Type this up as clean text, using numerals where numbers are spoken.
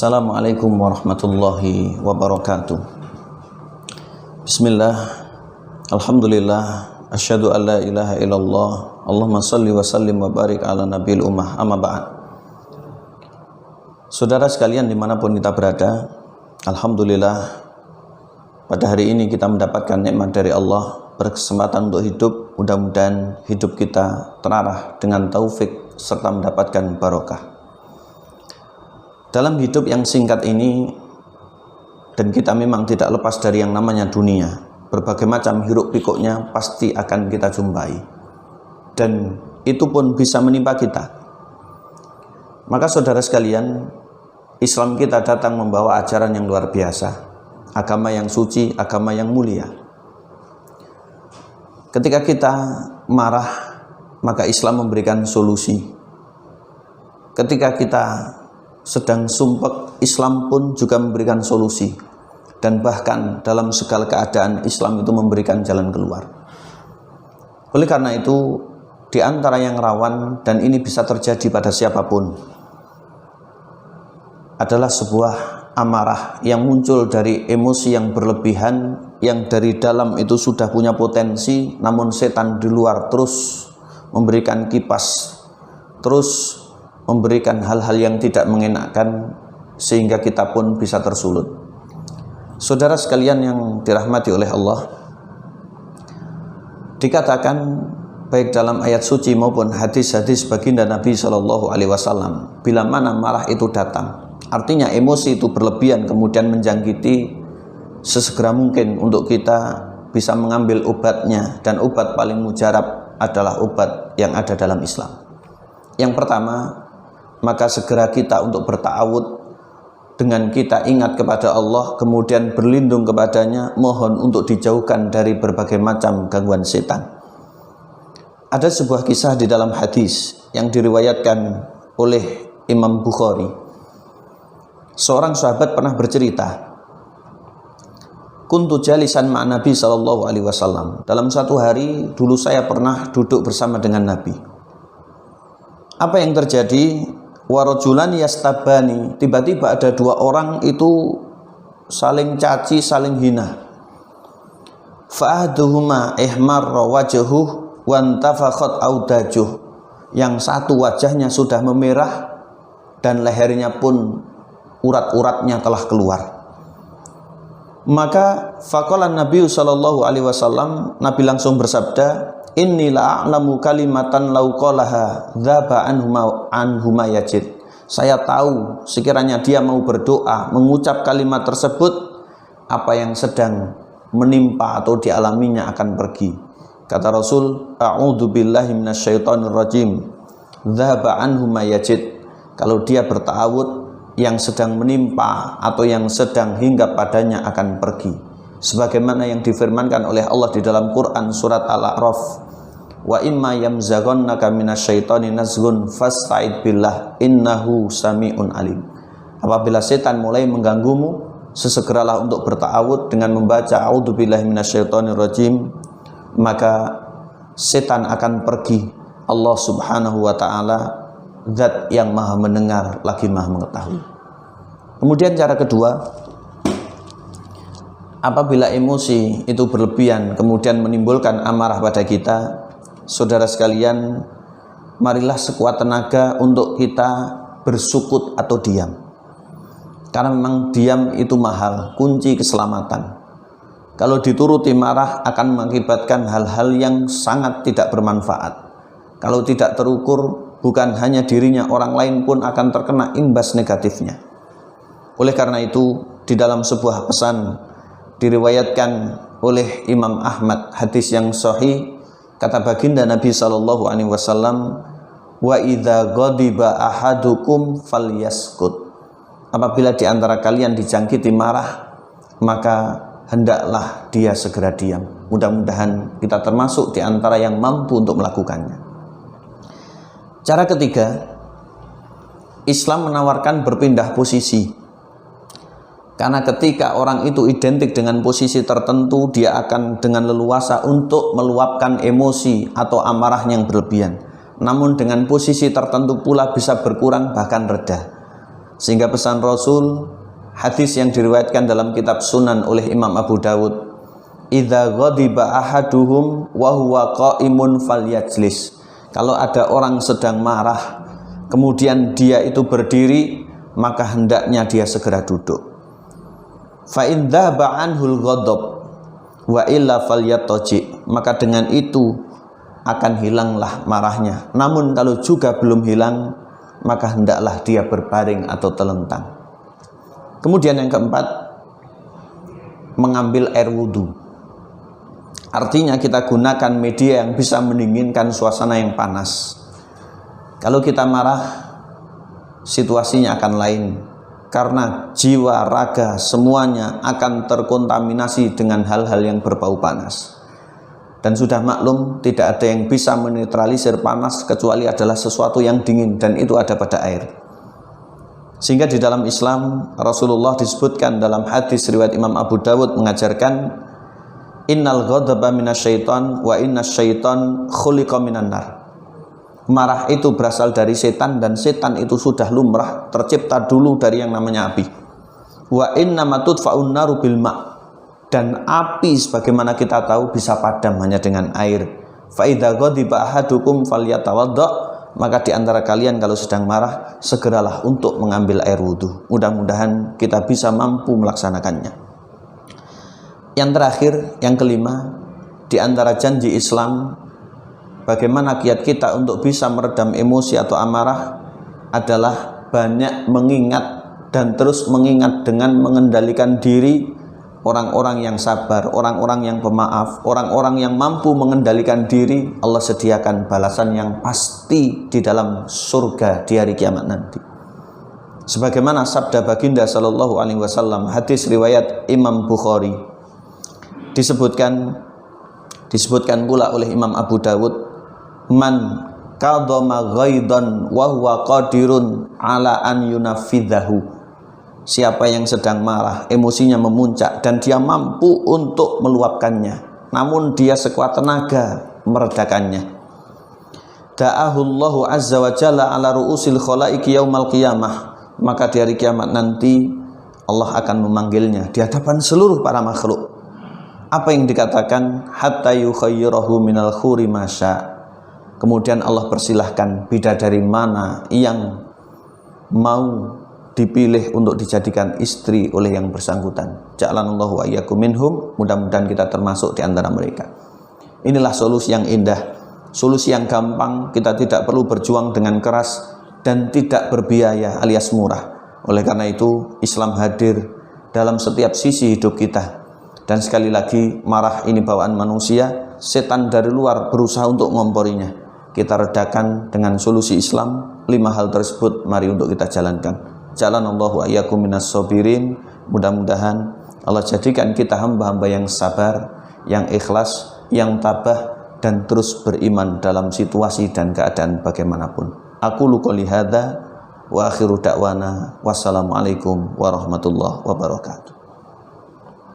Assalamualaikum warahmatullahi wabarakatuh. Bismillah, alhamdulillah, asyhadu an la ilaha illallah, Allahumma salli wa sallim wa barik ala nabil ummah, amma ba'd. Saudara sekalian dimanapun kita berada, alhamdulillah pada hari ini kita mendapatkan nikmat dari Allah, berkesempatan untuk hidup. Mudah-mudahan hidup kita terarah dengan taufik serta mendapatkan barokah. Dalam hidup yang singkat ini, dan kita memang tidak lepas dari yang namanya dunia, berbagai macam hiruk pikuknya pasti akan kita jumpai, dan itu pun bisa menimpa kita. Maka saudara sekalian, Islam kita datang membawa ajaran yang luar biasa, agama yang suci, agama yang mulia. Ketika kita marah, maka Islam memberikan solusi. Ketika kita sedang sumpek, Islam pun juga memberikan solusi, dan bahkan dalam segala keadaan Islam itu memberikan jalan keluar. Oleh karena itu, di antara yang rawan, dan ini bisa terjadi pada siapapun, adalah sebuah amarah yang muncul dari emosi yang berlebihan, yang dari dalam itu sudah punya potensi, namun setan di luar terus memberikan kipas, terus memberikan hal-hal yang tidak mengenakan, sehingga kita pun bisa tersulut. Saudara sekalian yang dirahmati oleh Allah, dikatakan baik dalam ayat suci maupun hadis-hadis baginda Nabi SAW, bila mana marah itu datang, artinya emosi itu berlebihan kemudian menjangkiti, sesegera mungkin untuk kita bisa mengambil obatnya, dan obat paling mujarab adalah obat yang ada dalam Islam. Yang pertama, maka segera kita untuk berta'awud dengan kita ingat kepada Allah, kemudian berlindung kepadanya, mohon untuk dijauhkan dari berbagai macam gangguan setan. Ada sebuah kisah di dalam hadis yang diriwayatkan oleh Imam Bukhari. Seorang sahabat pernah bercerita, kuntu jalisan ma'a Nabi SAW. Dalam satu hari dulu saya pernah duduk bersama dengan Nabi. Apa yang terjadi? Warajulan yastabani, tiba-tiba ada dua orang itu saling caci, saling hina. Fa'aduhuma ihmarra wajhuh wantafakhat audajuh. Yang satu wajahnya sudah memerah dan lehernya pun urat-uratnya telah keluar. Maka faqala Nabi SAW, Nabi langsung bersabda, inni la'alamu kalimatan lauqalaha dzaba anhuma yajid. Saya tahu sekiranya dia mau berdoa, mengucap kalimat tersebut, apa yang sedang menimpa atau dialaminya akan pergi. Kata Rasul, a'udzu billahi minasyaitonir rajim, dzaba anhuma yajid. Kalau dia berta'awud, yang sedang menimpa atau yang sedang hinggap padanya akan pergi. Sebagaimana yang difirmankan oleh Allah di dalam Quran surat Al-A'raf, wa imma yamzaghannaka minasyaitoni nazghun fasta'id billah innahu sami'un alim. Apabila setan mulai mengganggumu, sesegeralah untuk berta'awud dengan membaca a'udzubillahi minasyaitonir rajim, maka setan akan pergi. Allah Subhanahu wa taala zat yang maha mendengar lagi maha mengetahui. Kemudian cara kedua, apabila emosi itu berlebihan kemudian menimbulkan amarah pada kita, saudara sekalian, marilah sekuat tenaga untuk kita bersukut atau diam. Karena memang diam itu mahal, kunci keselamatan. Kalau dituruti marah akan mengakibatkan hal-hal yang sangat tidak bermanfaat. Kalau tidak terukur, bukan hanya dirinya, orang lain pun akan terkena imbas negatifnya. Oleh karena itu, di dalam sebuah pesan diriwayatkan oleh Imam Ahmad, hadis yang sahih, kata baginda Nabi SAW, wa idza ghadiba ahadukum falyaskut. Apabila di antara kalian dijangkiti marah, maka hendaklah dia segera diam. Mudah-mudahan kita termasuk di antara yang mampu untuk melakukannya. Cara ketiga, Islam menawarkan berpindah posisi. Karena ketika orang itu identik dengan posisi tertentu, dia akan dengan leluasa untuk meluapkan emosi atau amarah yang berlebihan. Namun dengan posisi tertentu pula bisa berkurang bahkan reda. Sehingga pesan Rasul, hadis yang diriwayatkan dalam kitab Sunan oleh Imam Abu Dawud, idza ghadiba ahaduhum wa huwa qa'imun falyajlis. Kalau ada orang sedang marah, kemudian dia itu berdiri, maka hendaknya dia segera duduk. Fa in dhaba anhul ghadab wa illa falyattaji. Maka dengan itu akan hilanglah marahnya. Namun kalau juga belum hilang, maka hendaklah dia berbaring atau telentang. Kemudian yang keempat, mengambil air wudhu. Artinya kita gunakan media yang bisa mendinginkan suasana yang panas. Kalau kita marah, situasinya akan lain, karena jiwa, raga, semuanya akan terkontaminasi dengan hal-hal yang berbau panas. Dan sudah maklum, tidak ada yang bisa menetralisir panas kecuali adalah sesuatu yang dingin, dan itu ada pada air. Sehingga di dalam Islam, Rasulullah disebutkan dalam hadis riwayat Imam Abu Dawud mengajarkan, innal ghadaba minasyaiton wa innasyaiton khuliqa minan nar. Marah itu berasal dari setan, dan setan itu sudah lumrah tercipta dulu dari yang namanya api. Wa innama tudfa'un naru bil ma'. Dan api sebagaimana kita tahu bisa padam hanya dengan air. Fa idza ghadiba ahadukum falyatawadda. Maka di antara kalian kalau sedang marah, segeralah untuk mengambil air wudhu. Mudah-mudahan kita bisa mampu melaksanakannya. Yang terakhir, yang kelima, di antara janji Islam bagaimana kiat kita untuk bisa meredam emosi atau amarah adalah banyak mengingat dan terus mengingat dengan mengendalikan diri orang-orang yang sabar, orang-orang yang pemaaf, orang-orang yang mampu mengendalikan diri. Allah sediakan balasan yang pasti di dalam surga di hari kiamat nanti. Sebagaimana sabda baginda sallallahu alaihi wasallam, hadis riwayat Imam Bukhari, disebutkan pula oleh Imam Abu Dawud, man qadama ghaidan wa huwa qadirun ala an yunafidhahu. Siapa yang sedang marah, emosinya memuncak dan dia mampu untuk meluapkannya, namun dia sekuat tenaga meredakannya, da'ahullahu azza wa jalla ala ru'usil khalaiki yaumal qiyamah. Maka di hari kiamat nanti Allah akan memanggilnya di hadapan seluruh para makhluk. Apa yang dikatakan? Hatta yukhayyirahu minal khuri masya. Kemudian Allah persilahkan bidadari mana yang mau dipilih untuk dijadikan istri oleh yang bersangkutan. Ja'alanallahu wa iyyakum minhum. Mudah-mudahan kita termasuk di antara mereka. Inilah solusi yang indah, solusi yang gampang. Kita tidak perlu berjuang dengan keras dan tidak berbiaya alias murah. Oleh karena itu Islam hadir dalam setiap sisi hidup kita. Dan sekali lagi, marah ini bawaan manusia. Setan dari luar berusaha untuk ngomporinya. Kita redakan dengan solusi Islam. 5 hal tersebut mari untuk kita jalankan. Ja'alanallahu ayyakum minas sabirin. Mudah-mudahan Allah jadikan kita hamba-hamba yang sabar, yang ikhlas, yang tabah, dan terus beriman dalam situasi dan keadaan bagaimanapun. Aqulu qouli hadza wa akhiru da'wana wassalamualaikum warahmatullahi wabarakatuh.